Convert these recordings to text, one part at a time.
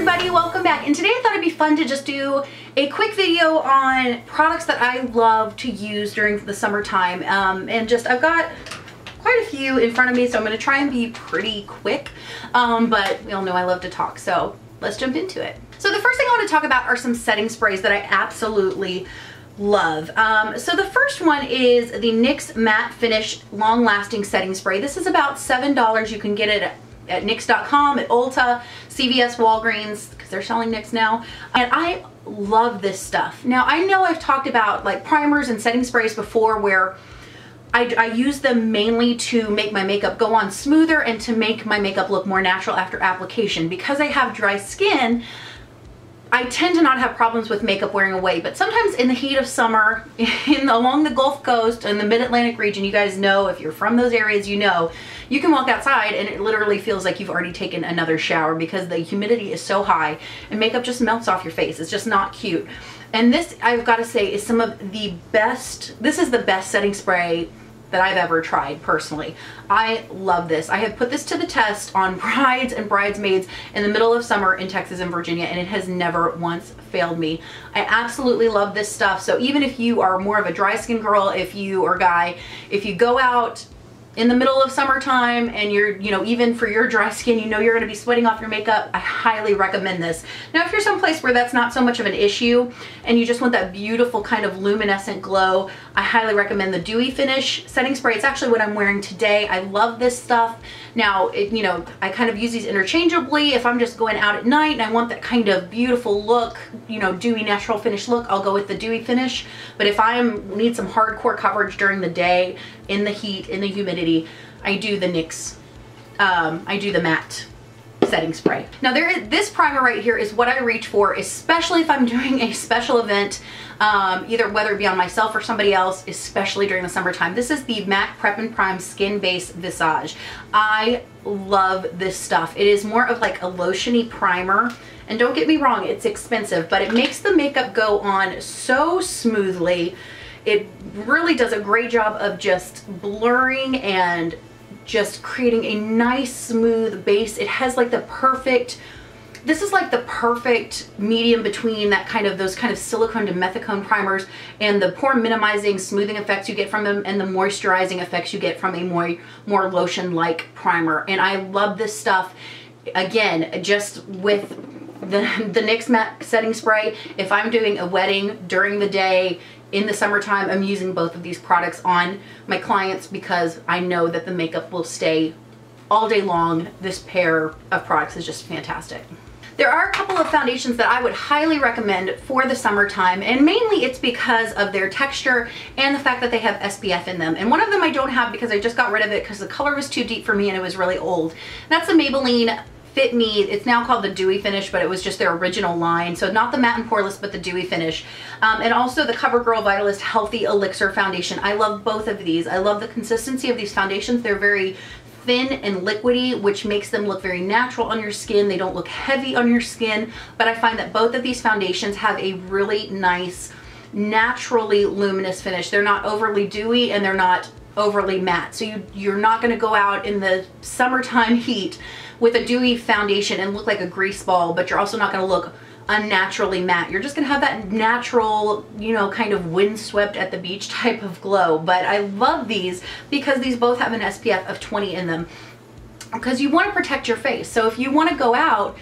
everybody, welcome back. And today I thought it'd be fun to just do a quick video on products that I love to use during the summertime. I've got quite a few in front of me, so I'm going to try and be pretty quick. But we all know I love to talk, so let's jump into it. So the first thing I want to talk about are some setting sprays that I absolutely love. So the first one is the NYX Matte Finish Long Lasting Setting Spray. This is about $7. You can get it at nyx.com, at Ulta, CVS, Walgreens, because they're selling NYX now. And I love this stuff. Now, I know I've talked about like primers and setting sprays before where I use them mainly to make my makeup go on smoother and to make my makeup look more natural after application. Because I have dry skin, I tend to not have problems with makeup wearing away, but sometimes in the heat of summer, along the Gulf Coast and the Mid-Atlantic region, you guys know, if you're from those areas, you know, you can walk outside and it literally feels like you've already taken another shower because the humidity is so high and makeup just melts off your face. It's just not cute. And this, I've got to say, is some of the best, this is the best setting spray that I've ever tried personally. I love this. I have put this to the test on brides and bridesmaids in the middle of summer in Texas and Virginia, and it has never once failed me. I absolutely love this stuff. So even if you are more of a dry skin girl, if you are a guy, if you go out in the middle of summertime and you're, you know, even for your dry skin, you know you're going to be sweating off your makeup, I highly recommend this. Now, if you're someplace where that's not so much of an issue and you just want that beautiful kind of luminescent glow, I highly recommend the Dewy Finish setting spray. It's actually what I'm wearing today. I love this stuff. Now, you know, I kind of use these interchangeably. If I'm just going out at night and I want that kind of beautiful look, you know, dewy natural finish look, I'll go with the Dewy Finish. But if I need some hardcore coverage during the day, in the heat, in the humidity, I do the NYX, I do the matte setting spray. Now this primer right here is what I reach for, especially if I'm doing a special event, either whether it be on myself or somebody else, especially during the summertime. This is the MAC Prep and Prime Skin Base Visage. I love this stuff. It is more of like a lotiony primer. And don't get me wrong, it's expensive, but it makes the makeup go on so smoothly. It really does a great job of just blurring and just creating a nice smooth base. It has like the perfect, this is like the perfect medium between that kind of, those kind of silicone to methicone primers and the pore minimizing smoothing effects you get from them and the moisturizing effects you get from a more lotion-like primer. And I love this stuff. Again, just with the NYX Matte Setting Spray, if I'm doing a wedding during the day, in the summertime, I'm using both of these products on my clients because I know that the makeup will stay all day long. This pair of products is just fantastic. There are a couple of foundations that I would highly recommend for the summertime, and mainly it's because of their texture and the fact that they have SPF in them. And one of them I don't have because I just got rid of it because the color was too deep for me and it was really old. That's the Maybelline Fit Me. It's now called the Dewy Finish, but it was just their original line. So not the matte and poreless, but the Dewy Finish. And also the CoverGirl Vitalist Healthy Elixir Foundation. I love both of these. I love the consistency of these foundations. They're very thin and liquidy, which makes them look very natural on your skin. They don't look heavy on your skin, but I find that both of these foundations have a really nice, naturally luminous finish. They're not overly dewy and they're not overly matte. So you're not gonna go out in the summertime heat with a dewy foundation and look like a grease ball, but you're also not gonna look unnaturally matte. You're just gonna have that natural, you know, kind of windswept at the beach type of glow. But I love these because these both have an SPF of 20 in them because you wanna protect your face. So if you wanna go out,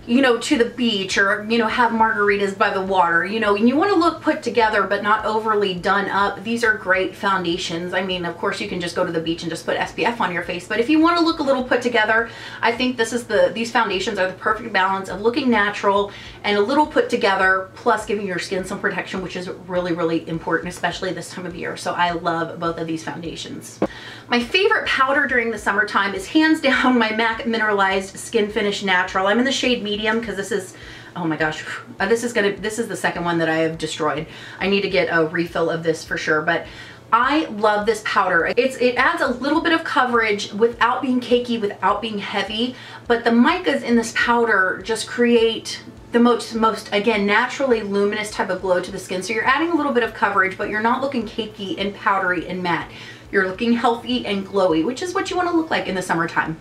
you know, to the beach or, you know, have margaritas by the water, you know, and you want to look put together but not overly done up, these are great foundations. I mean, of course you can just go to the beach and just put SPF on your face, but if you want to look a little put together, I think these foundations are the perfect balance of looking natural and a little put together, plus giving your skin some protection, which is really, really important, especially this time of year. So I love both of these foundations. My favorite powder during the summertime is hands down my MAC Mineralized Skin Finish Natural. I'm in the shade medium because this is, oh my gosh, this is the second one that I have destroyed. I need to get a refill of this for sure, but I love this powder. It adds a little bit of coverage without being cakey, without being heavy, but the micas in this powder just create the most again, naturally luminous type of glow to the skin. So you're adding a little bit of coverage, but you're not looking cakey and powdery and matte. You're looking healthy and glowy, which is what you want to look like in the summertime.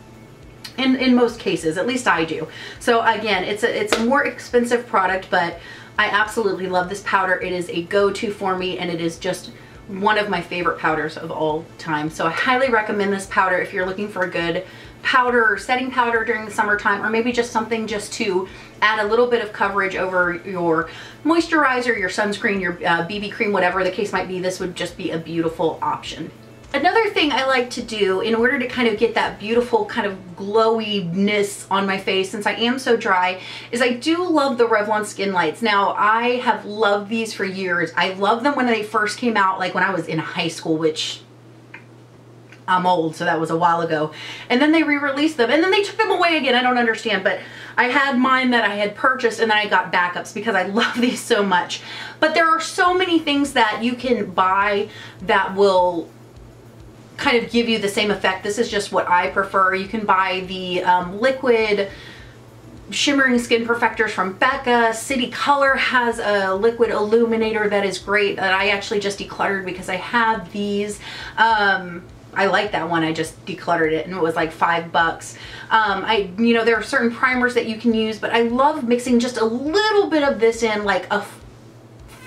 in most cases, at least I do. So again, it's a more expensive product, but I absolutely love this powder. It is a go-to for me, and it is just one of my favorite powders of all time. So I highly recommend this powder if you're looking for a good powder, setting powder during the summertime, or maybe just something just to add a little bit of coverage over your moisturizer, your sunscreen, your BB cream, whatever the case might be. This would just be a beautiful option. Another thing I like to do in order to kind of get that beautiful kind of glowiness on my face, since I am so dry, is I do love the Revlon Skin Lights. Now, I have loved these for years. I loved them when they first came out, like when I was in high school, which I'm old, so that was a while ago. And then they re-released them, and then they took them away again. I don't understand, but I had mine that I had purchased, and then I got backups because I love these so much. But there are so many things that you can buy that will kind of give you the same effect. This is just what I prefer. You can buy the liquid shimmering skin perfectors from Becca. City Color has a liquid illuminator that is great, that I actually just decluttered because I had these. I like that one. I just decluttered it and it was like $5. You know, there are certain primers that you can use, but I love mixing just a little bit of this in, like a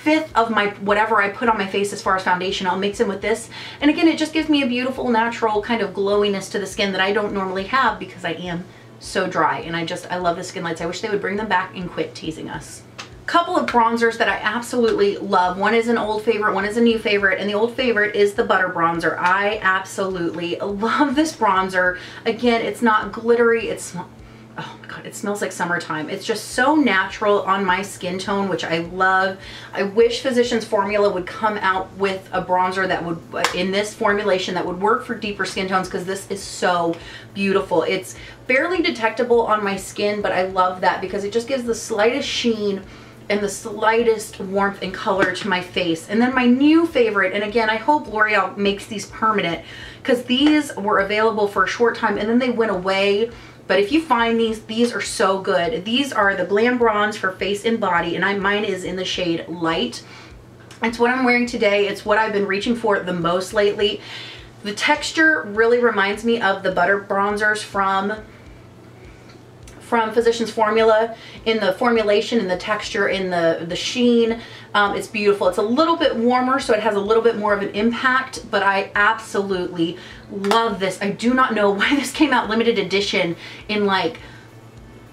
fifth of my whatever I put on my face as far as foundation. I'll mix in with this, and again, it just gives me a beautiful natural kind of glowiness to the skin that I don't normally have because I am so dry. And I love the Skin Lights. I wish they would bring them back and quit teasing us. Couple of bronzers that I absolutely love. One is an old favorite, one is a new favorite, and the old favorite is the Butter Bronzer. I absolutely love this bronzer. Again, it's not glittery, it's not, oh my god, it smells like summertime. It's just so natural on my skin tone, which I love. I wish Physicians Formula would come out with a bronzer that would, in this formulation, that would work for deeper skin tones, because this is so beautiful. It's barely detectable on my skin, but I love that because it just gives the slightest sheen and the slightest warmth and color to my face. And then my new favorite, and again, I hope L'Oreal makes these permanent, because these were available for a short time and then they went away. But if you find these are so good. These are the Glam Bronze for face and body, and mine is in the shade Light. It's what I'm wearing today. It's what I've been reaching for the most lately. The texture really reminds me of the Butter Bronzers from Physicians Formula, in the formulation, in the texture, in the sheen. It's beautiful. It's a little bit warmer, so it has a little bit more of an impact, but I absolutely love this. I do not know why this came out limited edition in like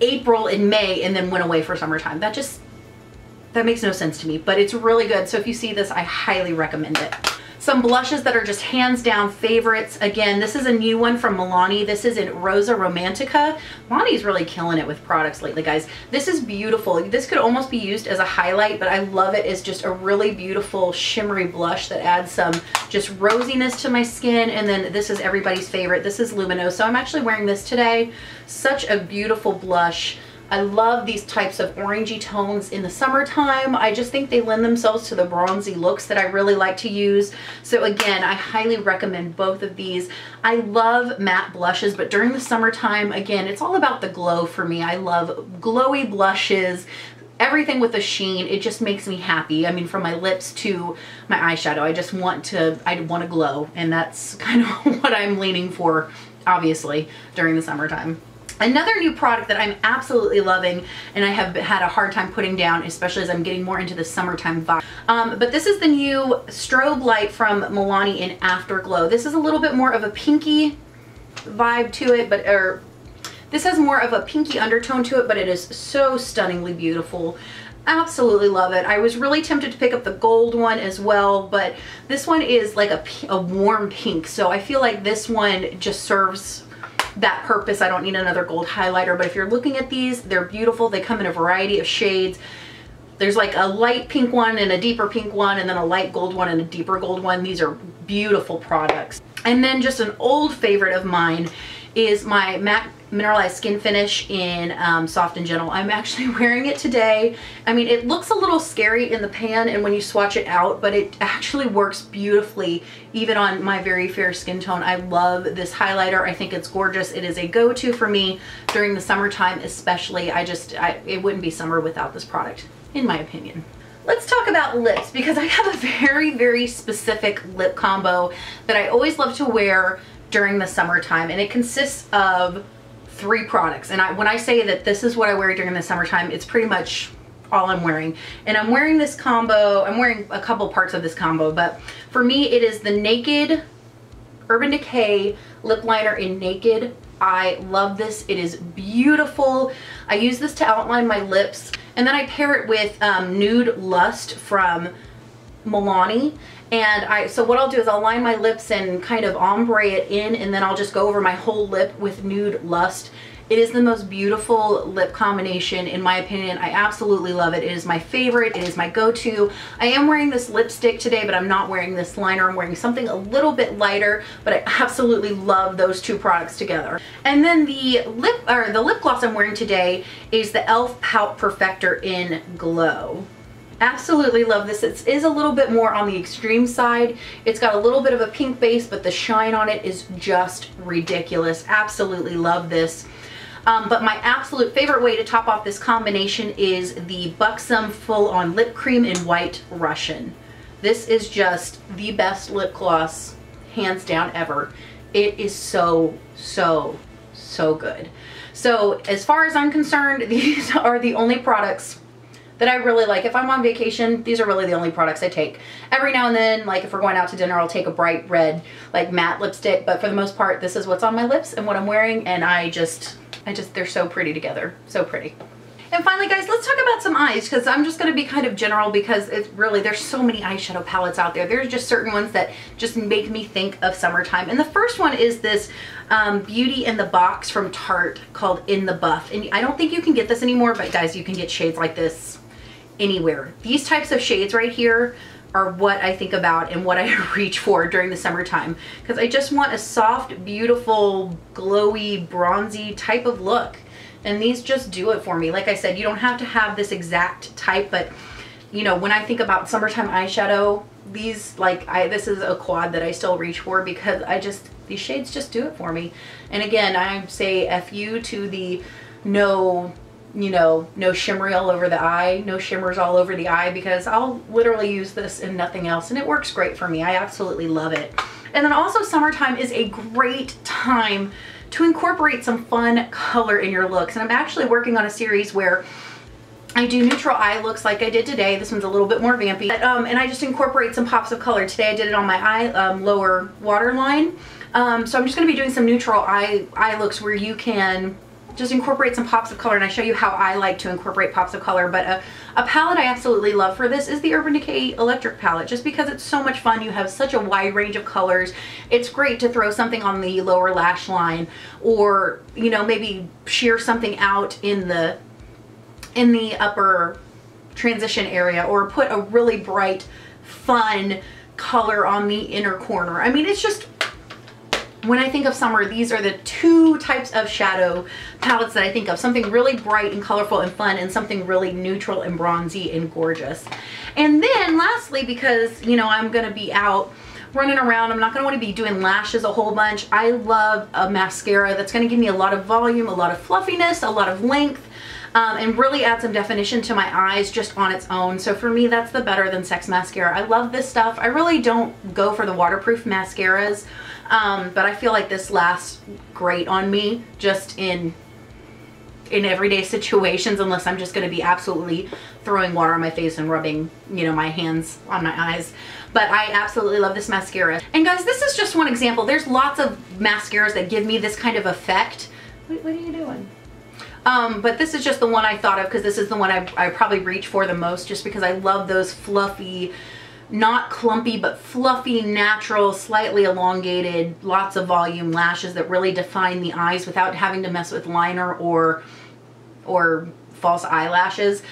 April and May and then went away for summertime. That makes no sense to me, but it's really good. So if you see this, I highly recommend it. Some blushes that are just hands down favorites. Again, this is a new one from Milani. This is in Rosa Romantica. Milani's really killing it with products lately, guys. This is beautiful. This could almost be used as a highlight, but I love it as just a really beautiful shimmery blush that adds some just rosiness to my skin. And then this is everybody's favorite. This is Luminoso. I'm actually wearing this today. Such a beautiful blush. I love these types of orangey tones in the summertime. I just think they lend themselves to the bronzy looks that I really like to use. So again, I highly recommend both of these. I love matte blushes, but during the summertime, again, it's all about the glow for me. I love glowy blushes, everything with a sheen. It just makes me happy. I mean, from my lips to my eyeshadow, I want to glow, and that's kind of what I'm leaning for, obviously, during the summertime. Another new product that I'm absolutely loving, and I have had a hard time putting down, especially as I'm getting more into the summertime vibe. But this is the new Strobe Light from Milani in Afterglow. This is a little bit more of a pinky vibe to it, this has more of a pinky undertone to it, but it is so stunningly beautiful. Absolutely love it. I was really tempted to pick up the gold one as well, but this one is like a warm pink, so I feel like this one just serves that purpose. I don't need another gold highlighter, but if you're looking at these, they're beautiful. They come in a variety of shades. There's like a light pink one and a deeper pink one, and then a light gold one and a deeper gold one. These are beautiful products. And then just an old favorite of mine is my MAC Mineralized Skin Finish in Soft and Gentle. I'm actually wearing it today. I mean, it looks a little scary in the pan and when you swatch it out, but it actually works beautifully even on my very fair skin tone. I love this highlighter. I think it's gorgeous. It is a go-to for me during the summertime especially. It wouldn't be summer without this product, in my opinion. Let's talk about lips, because I have a very, very specific lip combo that I always love to wear during the summertime, and it consists of 3 products. And when I say that this is what I wear during the summertime, it's pretty much all I'm wearing. And I'm wearing this combo, I'm wearing a couple parts of this combo, but for me it is the Naked Urban Decay lip liner in Naked. I love this. It is beautiful. I use this to outline my lips, and then I pair it with Nude Lust from Milani. And so what I'll do is I'll line my lips and kind of ombre it in, and then I'll just go over my whole lip with Nude Lust. It is the most beautiful lip combination in my opinion. I absolutely love it. It is my favorite. It is my go-to. I am wearing this lipstick today, but I'm not wearing this liner. I'm wearing something a little bit lighter, but I absolutely love those 2 products together. And then the lip gloss I'm wearing today is the e.l.f. Pout Perfector in Glow. Absolutely love this. It is a little bit more on the extreme side. It's got a little bit of a pink base, but the shine on it is just ridiculous. Absolutely love this. But my absolute favorite way to top off this combination is the Buxom Full On Lip Cream in White Russian. This is just the best lip gloss, hands down, ever. It is so, so, so good. So as far as I'm concerned, these are the only products that I really like. If I'm on vacation, these are really the only products I take. Every now and then, like if we're going out to dinner, I'll take a bright red, like matte lipstick, but for the most part, this is what's on my lips and what I'm wearing, and they're so pretty together, so pretty. And finally, guys, let's talk about some eyes, because I'm just gonna be kind of general, because it's really, there's so many eyeshadow palettes out there. There's just certain ones that just make me think of summertime. And the first one is this Beauty in the Box from Tarte called In the Buff. And I don't think you can get this anymore, but guys, you can get shades like this anywhere. These types of shades right here are what I think about and what I reach for during the summertime, because I just want a soft, beautiful, glowy, bronzy type of look, and these just do it for me. Like I said, you don't have to have this exact type, but you know, when I think about summertime eyeshadow, these, this is a quad that I still reach for, because these shades just do it for me. And again, I say F you to the no shimmery all over the eye, no shimmers all over the eye, because I'll literally use this and nothing else, and it works great for me. I absolutely love it. And then also, summertime is a great time to incorporate some fun color in your looks. And I'm actually working on a series where I do neutral eye looks like I did today. This one's a little bit more vampy, but, and I just incorporate some pops of color. Today I did it on my eye lower waterline. So I'm just going to be doing some neutral eye looks where you can just incorporate some pops of color, and I show you how I like to incorporate pops of color. But a palette I absolutely love for this is the Urban Decay Electric palette, just because it's so much fun. You have such a wide range of colors. It's great to throw something on the lower lash line, or maybe sheer something out in the upper transition area, or put a really bright, fun color on the inner corner. I mean, it's just, when I think of summer, these are the 2 types of shadow palettes that I think of. Something really bright and colorful and fun, and something really neutral and bronzy and gorgeous. And then lastly, because I'm gonna be out running around, I'm not gonna wanna be doing lashes a whole bunch, I love a mascara that's gonna give me a lot of volume, a lot of fluffiness, a lot of length, and really add some definition to my eyes just on its own. So for me, that's the Better Than Sex mascara. I love this stuff. I really don't go for the waterproof mascaras, but I feel like this lasts great on me just in everyday situations, unless I'm just going to be absolutely throwing water on my face and rubbing, my hands on my eyes. But I absolutely love this mascara. And guys, this is just one example. There's lots of mascaras that give me this kind of effect. What are you doing? But this is just the one I thought of, because this is the one I probably reach for the most, just because I love those fluffy, not clumpy, but fluffy, natural, slightly elongated, lots of volume lashes that really define the eyes without having to mess with liner or false eyelashes.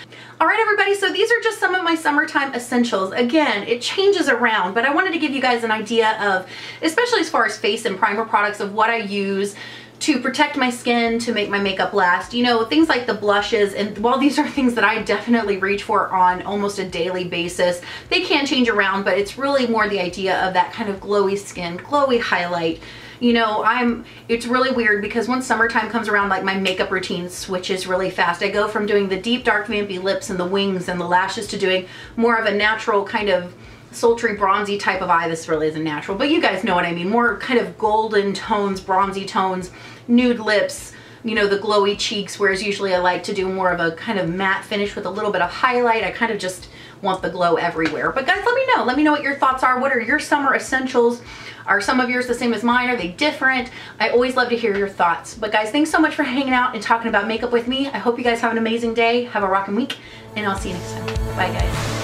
All right, everybody, so these are just some of my summertime essentials. Again, it changes around, but I wanted to give you guys an idea of, especially as far as face and primer products, of what I use to protect my skin, to make my makeup last. Things like the blushes, and while these are things that I definitely reach for on almost a daily basis, they can change around, but it's really more the idea of that kind of glowy skin, glowy highlight. It's really weird, because once summertime comes around, like, my makeup routine switches really fast. I go from doing the deep dark vampy lips and the wings and the lashes to doing more of a natural kind of sultry bronzy type of eye. This really isn't natural, but you guys know what I mean. More kind of golden tones, bronzy tones, nude lips, you know, the glowy cheeks, whereas usually I like to do more of a kind of matte finish with a little bit of highlight. I kind of just want the glow everywhere. But guys, let me know. Let me know what your thoughts are. What are your summer essentials? Are some of yours the same as mine? Are they different? I always love to hear your thoughts. But guys, thanks so much for hanging out and talking about makeup with me. I hope you guys have an amazing day. Have a rockin' week, and I'll see you next time. Bye, guys.